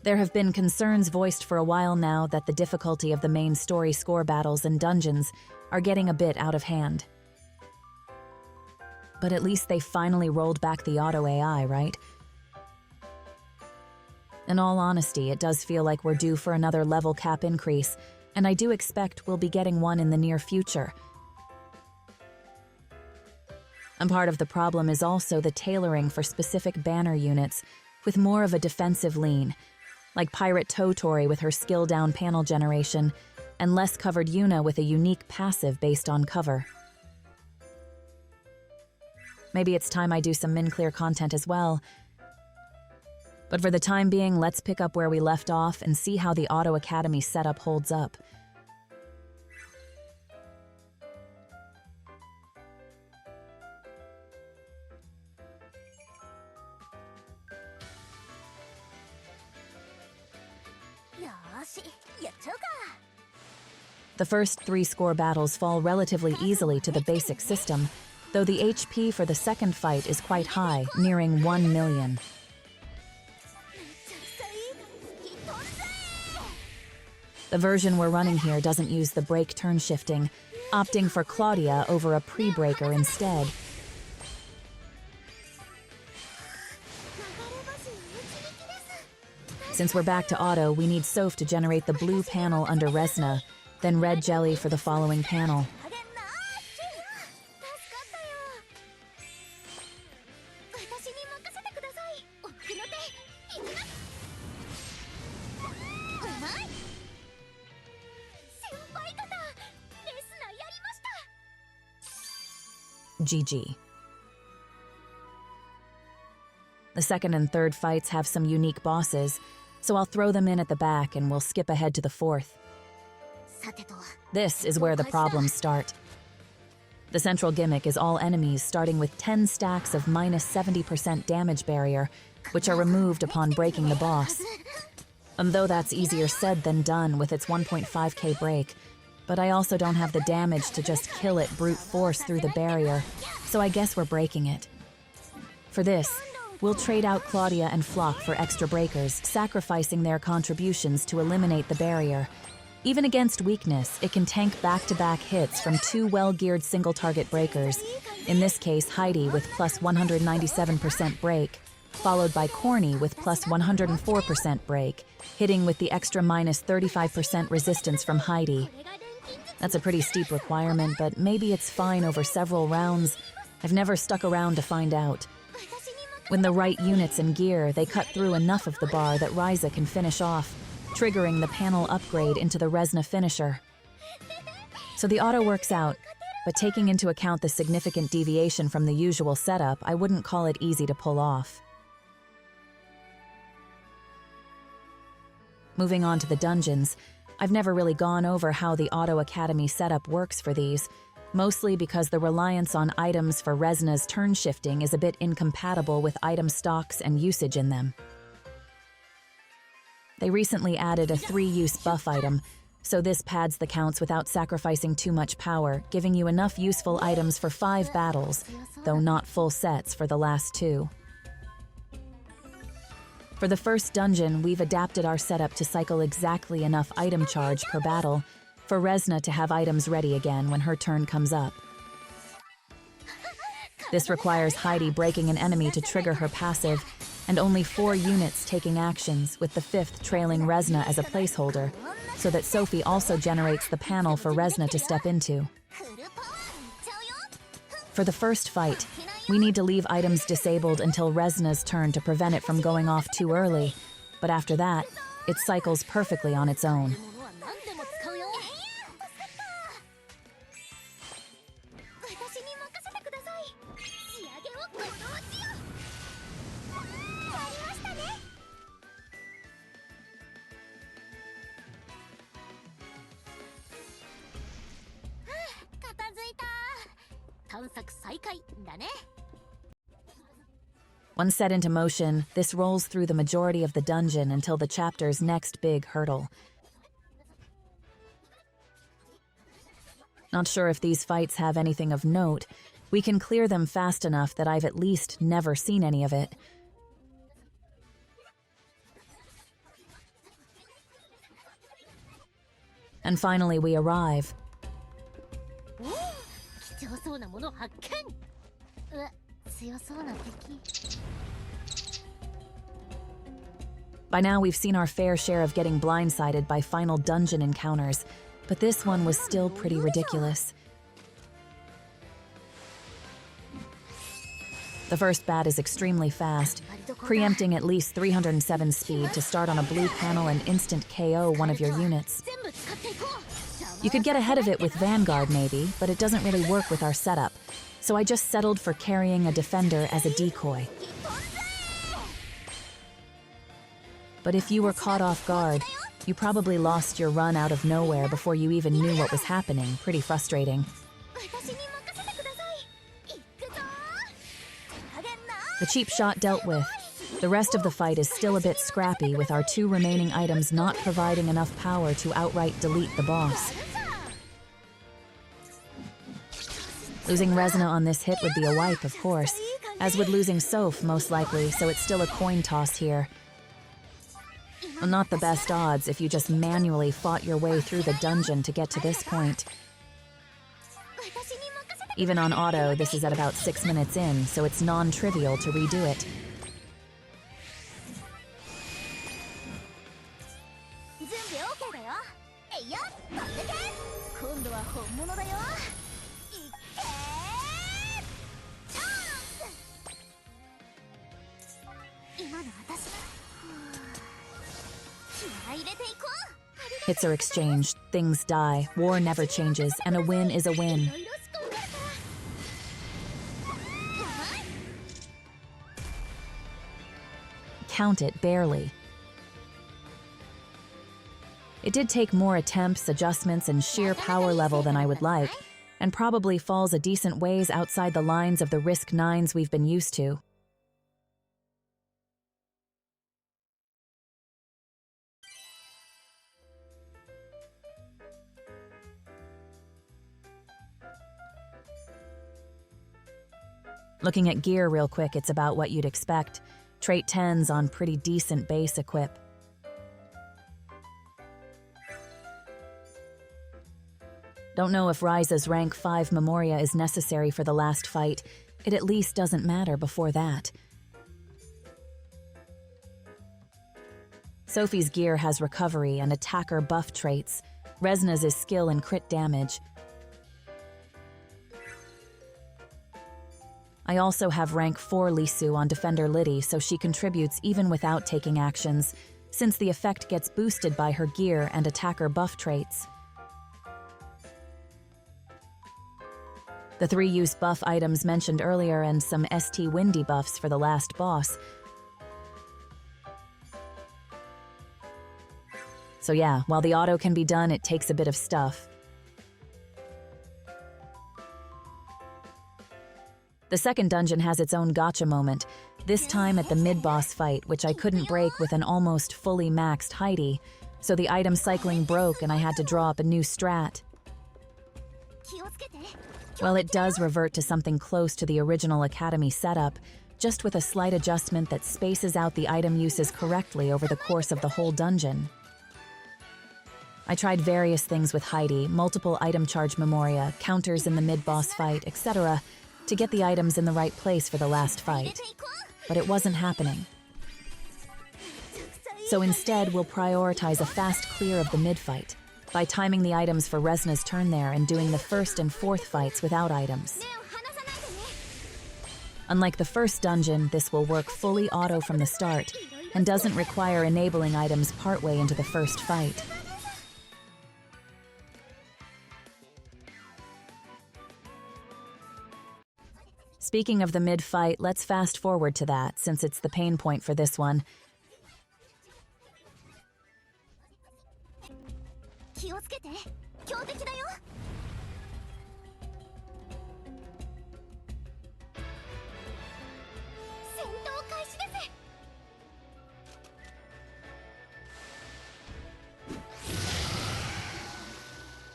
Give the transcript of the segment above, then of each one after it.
There have been concerns voiced for a while now that the difficulty of the main story score battles and dungeons are getting a bit out of hand. But at least they finally rolled back the auto AI, right? In all honesty, it does feel like we're due for another level cap increase, and I do expect we'll be getting one in the near future. And part of the problem is also the tailoring for specific banner units with more of a defensive lean, like Pirate Totori with her skill down panel generation, and less covered Yuna with a unique passive based on cover. Maybe it's time I do some min-clear content as well. But for the time being, let's pick up where we left off and see how the Auto Academy setup holds up. The first 3 score battles fall relatively easily to the basic system, though the HP for the second fight is quite high, nearing 1 million. The version we're running here doesn't use the break turn shifting, opting for Claudia over a pre-breaker instead. Since we're back to auto, we need Soph to generate the blue panel under Resna, then red jelly for the following panel. GG. The second and third fights have some unique bosses, so I'll throw them in at the back and we'll skip ahead to the fourth. This is where the problems start. The central gimmick is all enemies starting with 10 stacks of minus 70% damage barrier, which are removed upon breaking the boss. And though that's easier said than done with its 1.5k break, but I also don't have the damage to just kill it brute force through the barrier, so I guess we're breaking it. For this, we'll trade out Claudia and Flock for extra breakers, sacrificing their contributions to eliminate the barrier. Even against weakness, it can tank back-to-back hits from 2 well-geared single-target breakers, in this case Heidi with plus 197% break, followed by Corny with plus 104% break, hitting with the extra minus 35% resistance from Heidi. That's a pretty steep requirement, but maybe it's fine over several rounds. I've never stuck around to find out. When the right units and gear, they cut through enough of the bar that Ryza can finish off, triggering the panel upgrade into the Resna finisher. So the auto works out, but taking into account the significant deviation from the usual setup, I wouldn't call it easy to pull off. Moving on to the dungeons, I've never really gone over how the Auto Academy setup works for these, mostly because the reliance on items for Resna's turn shifting is a bit incompatible with item stocks and usage in them. They recently added a 3-use buff item, so this pads the counts without sacrificing too much power, giving you enough useful items for 5 battles, though not full sets for the last 2. For the first dungeon, we've adapted our setup to cycle exactly enough item charge per battle for Resna to have items ready again when her turn comes up. This requires Heidi breaking an enemy to trigger her passive, and only 4 units taking actions, with the 5th trailing Resna as a placeholder, so that Sophie also generates the panel for Resna to step into. For the first fight, we need to leave items disabled until Resna's turn to prevent it from going off too early, but after that, it cycles perfectly on its own. Once set into motion, this rolls through the majority of the dungeon until the chapter's next big hurdle. Not sure if these fights have anything of note. We can clear them fast enough that I've at least never seen any of it. And finally we arrive. By now we've seen our fair share of getting blindsided by final dungeon encounters, but this one was still pretty ridiculous. The first bat is extremely fast, preempting at least 307 speed to start on a blue panel and instant KO one of your units. You could get ahead of it with Vanguard maybe, but it doesn't really work with our setup, so I just settled for carrying a defender as a decoy. But if you were caught off guard, you probably lost your run out of nowhere before you even knew what was happening. Pretty frustrating. The cheap shot dealt with. The rest of the fight is still a bit scrappy, with our 2 remaining items not providing enough power to outright delete the boss. Losing Resna on this hit would be a wipe, of course, as would losing Soph most likely, so it's still a coin toss here. Well, not the best odds if you just manually fought your way through the dungeon to get to this point. Even on auto, this is at about 6 minutes in, so it's non-trivial to redo it. Hits are exchanged, things die, war never changes, and a win is a win. Count it barely. It did take more attempts, adjustments, and sheer power level than I would like, and probably falls a decent ways outside the lines of the Risk 9s we've been used to. Looking at gear real quick, it's about what you'd expect. Trait 10s on pretty decent base equip. Don't know if Ryza's rank 5 Memoria is necessary for the last fight. It at least doesn't matter before that. Sophie's gear has recovery and attacker buff traits. Resna's is skill and crit damage. I also have rank 4 Lisu on Defender Liddy, so she contributes even without taking actions, since the effect gets boosted by her gear and attacker buff traits. The 3 use buff items mentioned earlier and some ST Windy buffs for the last boss. So yeah, while the auto can be done, it takes a bit of stuff. The second dungeon has its own gotcha moment, this time at the mid-boss fight, which I couldn't break with an almost fully maxed Heidi, so the item cycling broke and I had to draw up a new strat. Well, it does revert to something close to the original Academy setup, just with a slight adjustment that spaces out the item uses correctly over the course of the whole dungeon. I tried various things with Heidi, multiple item charge memoria, counters in the mid-boss fight, etc., to get the items in the right place for the last fight. But it wasn't happening. So instead, we'll prioritize a fast clear of the mid-fight by timing the items for Resna's turn there and doing the first and fourth fights without items. Unlike the first dungeon, this will work fully auto from the start and doesn't require enabling items partway into the first fight. Speaking of the mid-fight, let's fast forward to that, since it's the pain point for this one.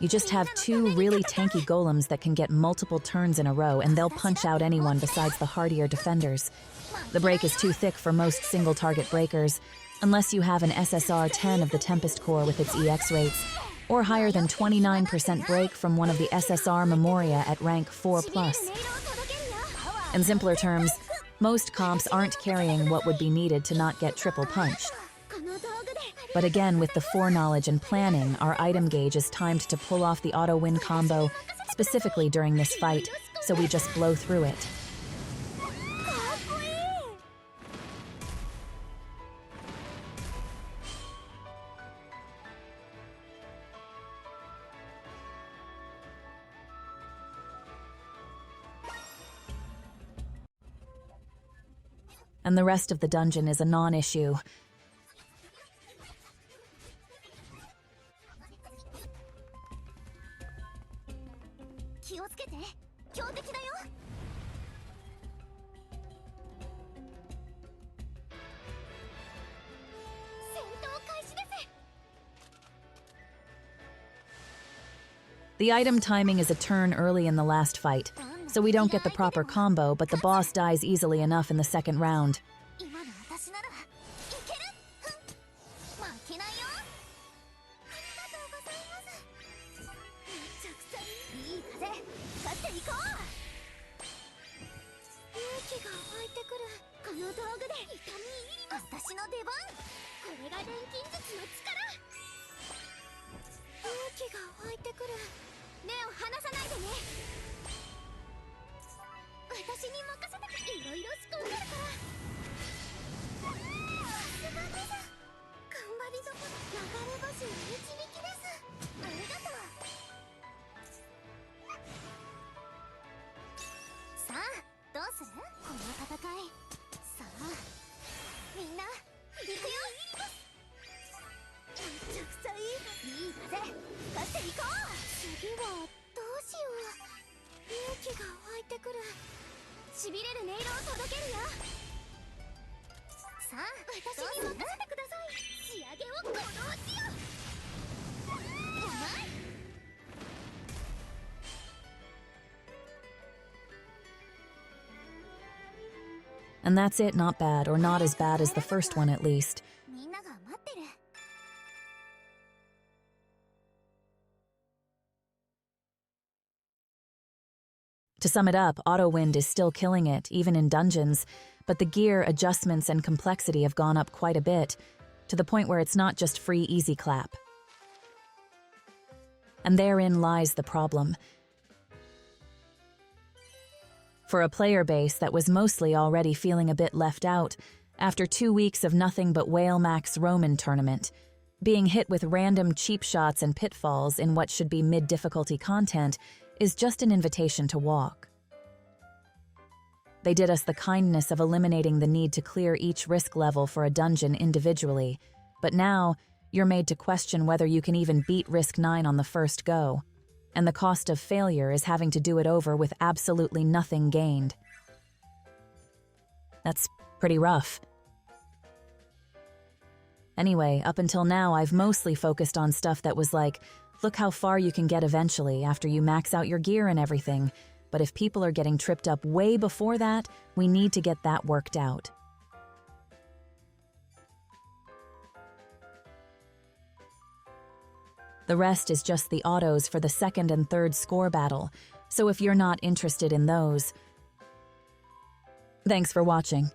You just have 2 really tanky golems that can get multiple turns in a row, and they'll punch out anyone besides the hardier defenders. The break is too thick for most single-target breakers, unless you have an SSR-10 of the Tempest Core with its EX rates, or higher than 29% break from one of the SSR Memoria at rank 4+. In simpler terms, most comps aren't carrying what would be needed to not get triple punched. But again, with the foreknowledge and planning, our item gauge is timed to pull off the auto-win combo, specifically during this fight, so we just blow through it. And the rest of the dungeon is a non-issue. The item timing is a turn early in the last fight, so we don't get the proper combo, but the boss dies easily enough in the second round. And that's it, not bad, or not as bad as the first one at least. To sum it up, Auto-Wind is still killing it, even in dungeons, but the gear, adjustments, and complexity have gone up quite a bit, to the point where it's not just free easy clap. And therein lies the problem. For a player base that was mostly already feeling a bit left out, after 2 weeks of nothing but Whale Max Roman tournament, being hit with random cheap shots and pitfalls in what should be mid-difficulty content is just an invitation to walk. They did us the kindness of eliminating the need to clear each risk level for a dungeon individually, but now you're made to question whether you can even beat Risk 9 on the first go. And the cost of failure is having to do it over with absolutely nothing gained. That's pretty rough. Anyway, up until now, I've mostly focused on stuff that was like, look how far you can get eventually after you max out your gear and everything, but if people are getting tripped up way before that, we need to get that worked out. The rest is just the autos for the second and third score battle, so if you're not interested in those, thanks for watching.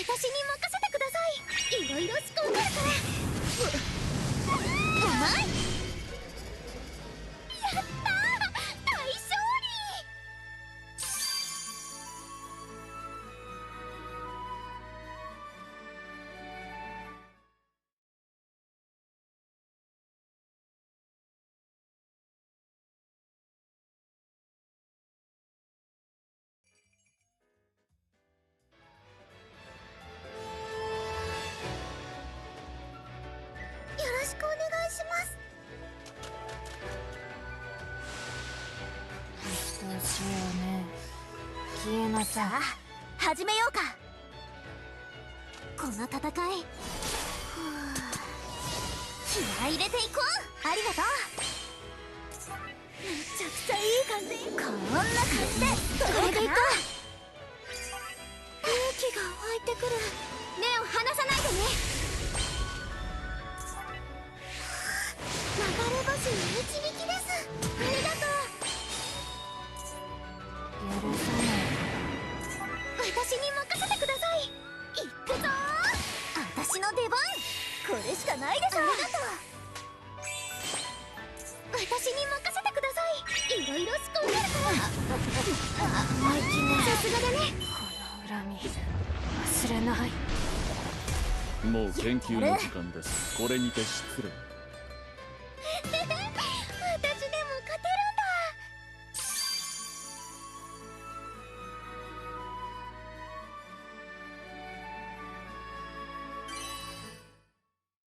私に任せてください。いろいろまさん。始めようか。この戦い、気合い入れていこう。ありがとう。めちゃくちゃいい感じ。こんな感じでこれでいこう。勇気が湧いてくる。目を離さないでね。流れ星の導きです。ありがとう。許さない。私に任せてください。行くぞー。私の出番。これしかないでしょ。ありがとう。私に任せてください。いろいろ仕込んでるから。生意気ね。さすがだね。この恨み忘れない。もう研究の時間です。これにて失礼。